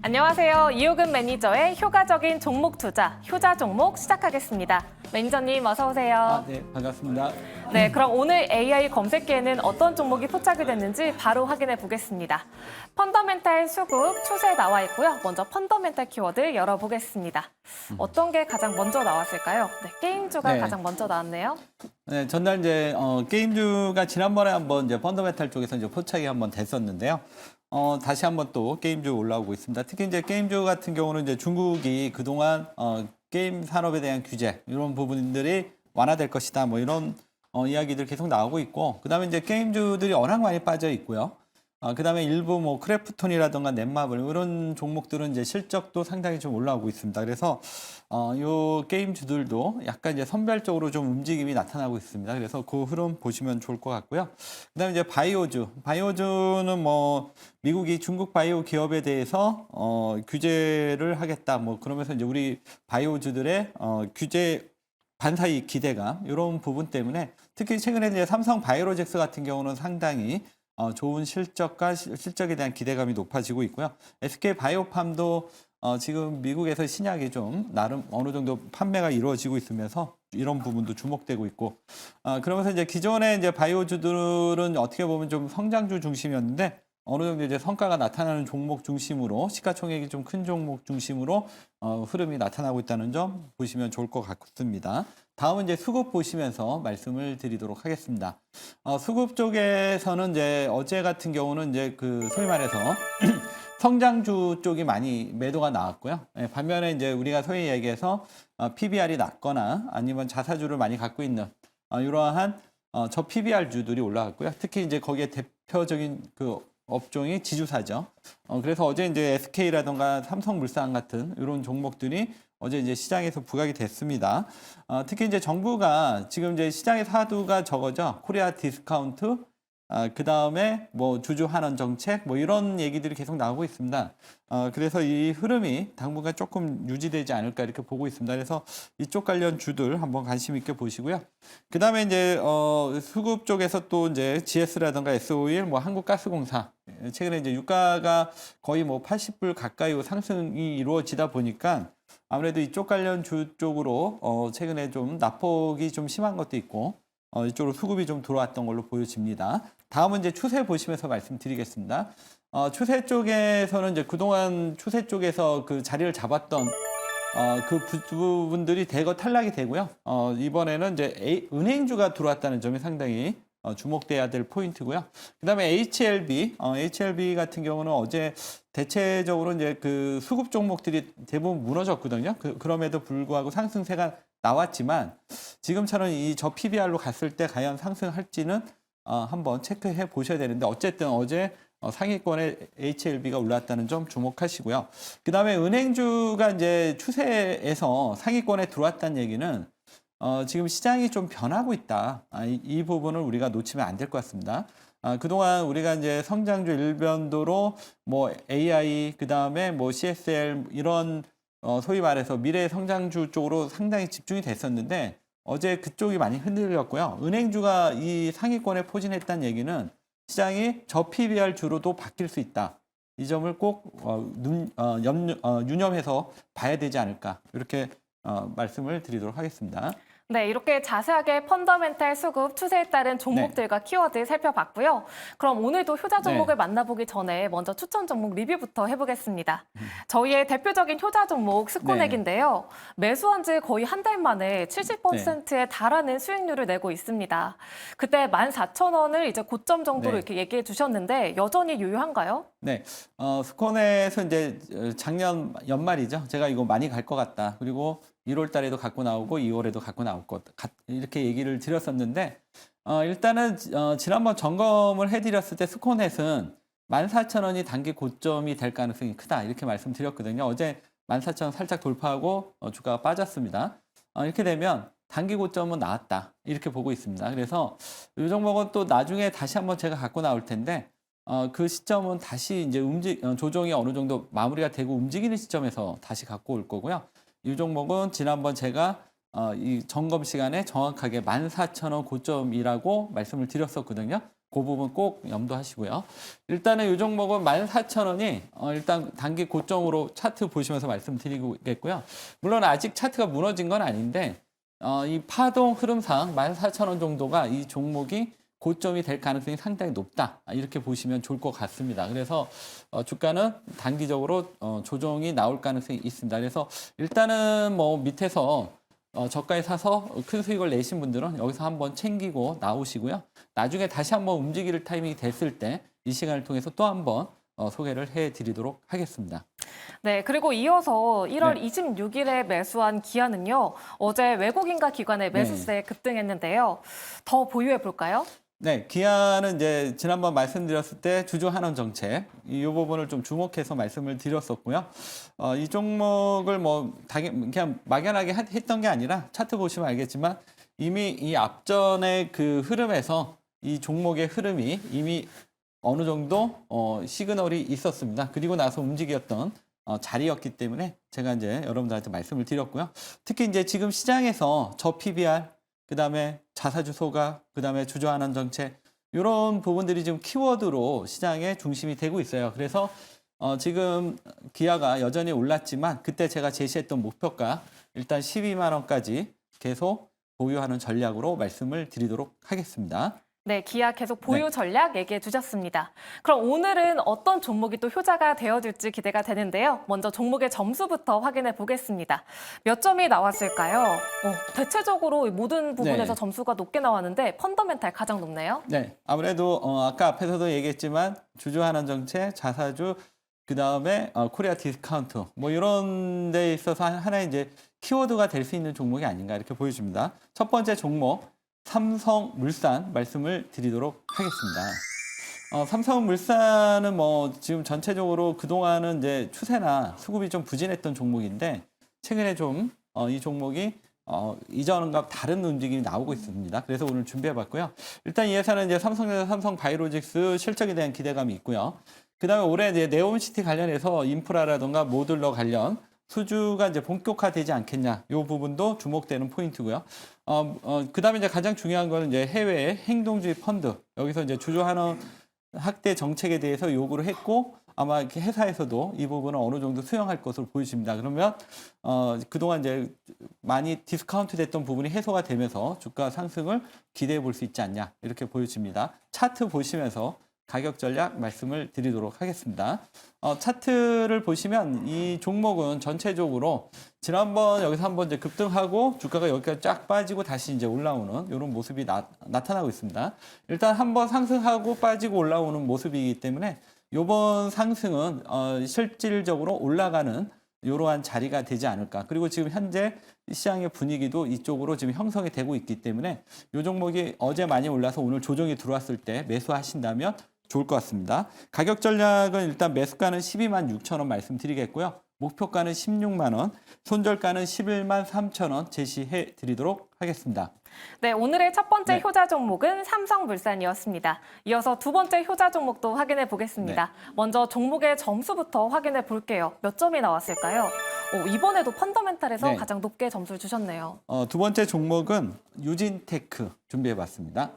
안녕하세요. 이호근 매니저의 효과적인 종목 투자, 효자 종목 시작하겠습니다. 매니저님 어서 오세요. 네, 반갑습니다. 네, 그럼 오늘 AI 검색기에는 어떤 종목이 포착이 됐는지 바로 확인해 보겠습니다. 펀더멘탈 수급 추세 나와 있고요. 먼저 펀더멘탈 키워드 열어보겠습니다. 어떤 게 가장 먼저 나왔을까요? 네, 게임주가 네. 가장 먼저 나왔네요. 네, 전날 이제 게임주가 지난번에 한번 이제 펀더멘탈 쪽에서 이제 포착이 한번 됐었는데요. 다시 한번 또 게임주 올라오고 있습니다. 특히 이제 게임주 같은 경우는 이제 중국이 그동안 게임 산업에 대한 규제 이런 부분들이 완화될 것이다. 뭐 이런 이야기들 계속 나오고 있고, 그다음에 이제 게임주들이 워낙 많이 빠져 있고요. 그다음에 일부 뭐 크래프톤이라든가 넷마블 이런 종목들은 이제 실적도 상당히 좀 올라오고 있습니다. 그래서 요 게임주들도 약간 이제 선별적으로 좀 움직임이 나타나고 있습니다. 그래서 그 흐름 보시면 좋을 것 같고요. 그다음에 이제 바이오주는 뭐 미국이 중국 바이오 기업에 대해서 규제를 하겠다. 뭐 그러면서 이제 우리 바이오주들의 규제 반사이익 기대감 이런 부분 때문에 특히 최근에 이제 삼성 바이오로직스 같은 경우는 상당히 좋은 실적에 대한 기대감이 높아지고 있고요. SK 바이오팜도 지금 미국에서 신약이 좀 나름 어느 정도 판매가 이루어지고 있으면서 이런 부분도 주목되고 있고, 그러면서 이제 기존의 이제 바이오주들은 어떻게 보면 좀 성장주 중심이었는데 어느 정도 이제 성과가 나타나는 종목 중심으로, 시가총액이 좀 큰 종목 중심으로 흐름이 나타나고 있다는 점 보시면 좋을 것 같습니다. 다음은 이제 수급 보시면서 말씀을 드리도록 하겠습니다. 수급 쪽에서는 이제 어제 같은 경우는 이제 그 소위 말해서 성장주 쪽이 많이 매도가 나왔고요. 반면에 이제 우리가 소위 얘기해서 PBR이 낮거나 아니면 자사주를 많이 갖고 있는 이러한 저 PBR 주들이 올라갔고요. 특히 이제 거기에 대표적인 그 업종이 지주사죠. 그래서 어제 이제 SK라든가 삼성물산 같은 이런 종목들이 어제 이제 시장에서 부각이 됐습니다. 특히 이제 정부가 지금 이제 시장에서 하두가 저거죠. 코리아 디스카운트, 그 다음에 뭐 주주 환원 정책, 뭐 이런 얘기들이 계속 나오고 있습니다. 그래서 이 흐름이 당분간 조금 유지되지 않을까 이렇게 보고 있습니다. 그래서 이쪽 관련 주들 한번 관심 있게 보시고요. 그 다음에 이제 수급 쪽에서 또 이제 GS라든가 SO일, 뭐 한국가스공사 최근에 이제 유가가 거의 뭐 80불 가까이 상승이 이루어지다 보니까 아무래도 이쪽 관련 주 쪽으로 최근에 좀 낙폭이 좀 심한 것도 있고 이쪽으로 수급이 좀 들어왔던 걸로 보여집니다. 다음은 이제 추세 보시면서 말씀드리겠습니다. 추세 쪽에서는 이제 그동안 추세 쪽에서 그 자리를 잡았던 그 부분들이 대거 탈락이 되고요. 이번에는 이제 은행주가 들어왔다는 점이 상당히 주목돼야 될 포인트고요. 그다음에 HLB 같은 경우는 어제 대체적으로 이제 그 수급 종목들이 대부분 무너졌거든요. 그럼에도 불구하고 상승세가 나왔지만 지금처럼 이 저 PBR로 갔을 때 과연 상승할지는 한번 체크해 보셔야 되는데, 어쨌든 어제 상위권에 HLB가 올랐다는 점 주목하시고요. 그다음에 은행주가 이제 추세에서 상위권에 들어왔다는 얘기는 지금 시장이 좀 변하고 있다. 이 부분을 우리가 놓치면 안 될 것 같습니다. 그동안 우리가 이제 성장주 일변도로 뭐 AI, 그 다음에 뭐 CSL 이런 소위 말해서 미래 성장주 쪽으로 상당히 집중이 됐었는데 어제 그쪽이 많이 흔들렸고요. 은행주가 이 상위권에 포진했다는 얘기는 시장이 저 PBR 주로도 바뀔 수 있다. 이 점을 꼭 유념해서 봐야 되지 않을까, 이렇게 말씀을 드리도록 하겠습니다. 네, 이렇게 자세하게 펀더멘탈 수급 추세에 따른 종목들과 키워드 살펴봤고요. 그럼 오늘도 효자 종목을 만나보기 전에 먼저 추천 종목 리뷰부터 해보겠습니다. 저희의 대표적인 효자 종목 스코넥인데요. 매수한 지 거의 한 달 만에 70%에 달하는 수익률을 내고 있습니다. 그때 14,000원을 이제 고점 정도로 이렇게 얘기해 주셨는데 여전히 유효한가요? 네, 스코넷은 이제 작년 연말이죠. 제가 이거 많이 갈 것 같다. 그리고 1월 달에도 갖고 나오고 2월에도 갖고 나올 것 같다. 이렇게 얘기를 드렸었는데 일단은 지난번 점검을 해드렸을 때 스코넷은 14,000원이 단기 고점이 될 가능성이 크다. 이렇게 말씀드렸거든요. 어제 14,000원 살짝 돌파하고 주가가 빠졌습니다. 이렇게 되면 단기 고점은 나왔다. 이렇게 보고 있습니다. 그래서 이 종목은 또 나중에 다시 한번 제가 갖고 나올 텐데 그 시점은 다시 이제 조정이 어느 정도 마무리가 되고 움직이는 시점에서 다시 갖고 올 거고요. 이 종목은 지난번 제가 이 점검 시간에 정확하게 14,000원 고점이라고 말씀을 드렸었거든요. 그 부분 꼭 염두하시고요. 일단은 이 종목은 14,000원이 일단 단기 고점으로 차트 보시면서 말씀드리겠고요. 물론 아직 차트가 무너진 건 아닌데 이 파동 흐름상 14,000원 정도가 이 종목이 고점이 될 가능성이 상당히 높다. 이렇게 보시면 좋을 것 같습니다. 그래서 주가는 단기적으로 조정이 나올 가능성이 있습니다. 그래서 일단은 뭐 밑에서 저가에 사서 큰 수익을 내신 분들은 여기서 한번 챙기고 나오시고요. 나중에 다시 한번 움직일 타이밍이 됐을 때 이 시간을 통해서 또 한번 소개를 해드리도록 하겠습니다. 네, 그리고 이어서 1월 네. 26일에 매수한 기아는요. 어제 외국인과 기관의 매수세에 급등했는데요. 더 보유해 볼까요? 네, 기아는 이제 지난번 말씀드렸을 때 주주 환원 정책 이 부분을 좀 주목해서 말씀을 드렸었고요. 이 종목을 뭐 그냥 막연하게 했던 게 아니라 차트 보시면 알겠지만 이미 이 앞전의 그 흐름에서 이 종목의 흐름이 이미 어느 정도 시그널이 있었습니다. 그리고 나서 움직였던 자리였기 때문에 제가 이제 여러분들한테 말씀을 드렸고요. 특히 이제 지금 시장에서 저 PBR 그다음에 자사주 소각, 그다음에 주주환원 정책 이런 부분들이 지금 키워드로 시장의 중심이 되고 있어요. 그래서 지금 기아가 여전히 올랐지만 그때 제가 제시했던 목표가 일단 12만 원까지 계속 보유하는 전략으로 말씀을 드리도록 하겠습니다. 네, 기아 계속 보유 네. 전략 얘기해 주셨습니다. 그럼 오늘은 어떤 종목이 또 효자가 되어줄지 기대가 되는데요. 먼저 종목의 점수부터 확인해 보겠습니다. 몇 점이 나왔을까요? 대체적으로 모든 부분에서 네. 점수가 높게 나왔는데 펀더멘탈 가장 높네요. 네, 아무래도 아까 앞에서도 얘기했지만 주주환원 정책, 자사주, 그 다음에 코리아 디스카운트 뭐 이런 데 있어서 하나의 이제 키워드가 될 수 있는 종목이 아닌가 이렇게 보여집니다. 첫 번째 종목 삼성물산 말씀을 드리도록 하겠습니다. 삼성물산은 뭐 지금 전체적으로 그동안은 이제 추세나 수급이 좀 부진했던 종목인데 최근에 좀 이 종목이 이전과 다른 움직임이 나오고 있습니다. 그래서 오늘 준비해봤고요. 일단 이 회사는 이제 삼성전자, 삼성바이오로직스 실적에 대한 기대감이 있고요. 그다음에 올해 이제 네옴시티 관련해서 인프라라든가 모듈러 관련 수주가 이제 본격화되지 않겠냐, 이 부분도 주목되는 포인트고요. 그다음에 이제 가장 중요한 거는 이제 해외의 행동주의 펀드 여기서 이제 주주환원 확대 정책에 대해서 요구를 했고 아마 이렇게 회사에서도 이 부분을 어느 정도 수용할 것으로 보여집니다. 그러면 그동안 이제 많이 디스카운트 됐던 부분이 해소가 되면서 주가 상승을 기대해 볼 수 있지 않냐 이렇게 보여집니다. 차트 보시면서 가격 전략 말씀을 드리도록 하겠습니다. 차트를 보시면 이 종목은 전체적으로 지난번 여기서 한번 이제 급등하고 주가가 여기까지 쫙 빠지고 다시 이제 올라오는 이런 모습이 나타나고 있습니다. 일단 한번 상승하고 빠지고 올라오는 모습이기 때문에 이번 상승은 실질적으로 올라가는 이러한 자리가 되지 않을까. 그리고 지금 현재 시장의 분위기도 이쪽으로 지금 형성이 되고 있기 때문에 이 종목이 어제 많이 올라서 오늘 조정이 들어왔을 때 매수하신다면 좋을 것 같습니다. 가격 전략은 일단 매수가는 12만 6천 원 말씀드리겠고요. 목표가는 16만 원, 손절가는 11만 3천 원 제시해 드리도록 하겠습니다. 네, 오늘의 첫 번째 네. 효자 종목은 삼성물산이었습니다. 이어서 두 번째 효자 종목도 확인해 보겠습니다. 먼저 종목의 점수부터 확인해 볼게요. 몇 점이 나왔을까요? 이번에도 펀더멘탈에서 네. 가장 높게 점수를 주셨네요. 두 번째 종목은 유진테크 준비해 봤습니다.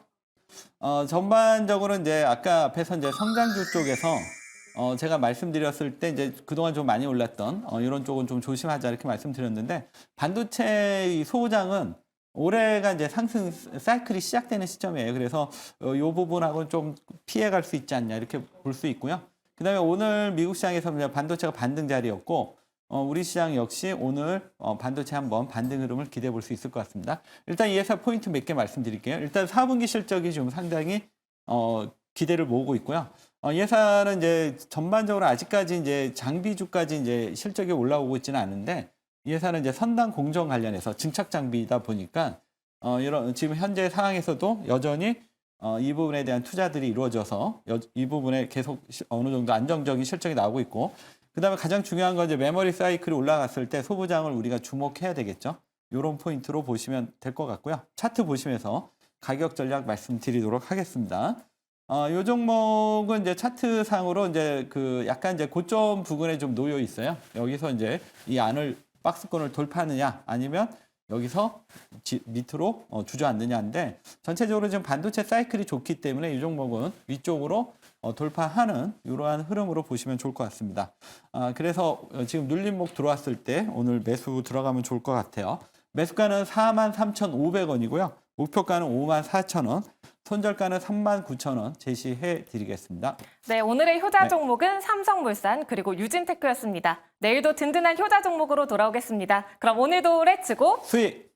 전반적으로 이제 아까 앞에서 이제 성장주 쪽에서 제가 말씀드렸을 때 이제 그동안 좀 많이 올랐던 이런 쪽은 좀 조심하자 이렇게 말씀드렸는데 반도체 이 소장은 올해가 이제 상승 사이클이 시작되는 시점이에요. 그래서 이 부분하고는 좀 피해갈 수 있지 않냐 이렇게 볼 수 있고요. 그다음에 오늘 미국 시장에서 반도체가 반등 자리였고 우리 시장 역시 오늘 반도체 한번 반등 흐름을 기대해 볼 수 있을 것 같습니다. 일단 이 회사 포인트 몇 개 말씀드릴게요. 일단 4분기 실적이 좀 상당히 기대를 모으고 있고요. 이 회사는 이제 전반적으로 아직까지 이제 장비주까지 이제 실적이 올라오고 있지는 않은데 이 회사는 이제 선단 공정 관련해서 증착 장비이다 보니까 이런 지금 현재 상황에서도 여전히 이 부분에 대한 투자들이 이루어져서 이 부분에 계속 어느 정도 안정적인 실적이 나오고 있고 그다음에 가장 중요한 건 이제 메모리 사이클이 올라갔을 때 소부장을 우리가 주목해야 되겠죠. 이런 포인트로 보시면 될 것 같고요. 차트 보시면서 가격 전략 말씀드리도록 하겠습니다. 이 종목은 이제 차트상으로 이제 그 약간 이제 고점 부근에 좀 놓여 있어요. 여기서 이제 이 안을 박스권을 돌파하느냐 아니면 여기서 밑으로 주저앉느냐인데 전체적으로 지금 반도체 사이클이 좋기 때문에 이 종목은 위쪽으로 돌파하는 이러한 흐름으로 보시면 좋을 것 같습니다. 그래서 지금 눌림목 들어왔을 때 오늘 매수 들어가면 좋을 것 같아요. 매수가는 43,500원이고요. 목표가는 54,000원, 손절가는 39,000원 제시해 드리겠습니다. 네, 오늘의 효자 종목은 삼성물산 그리고 유진테크였습니다. 내일도 든든한 효자 종목으로 돌아오겠습니다. 그럼 오늘도 렛츠고 수익!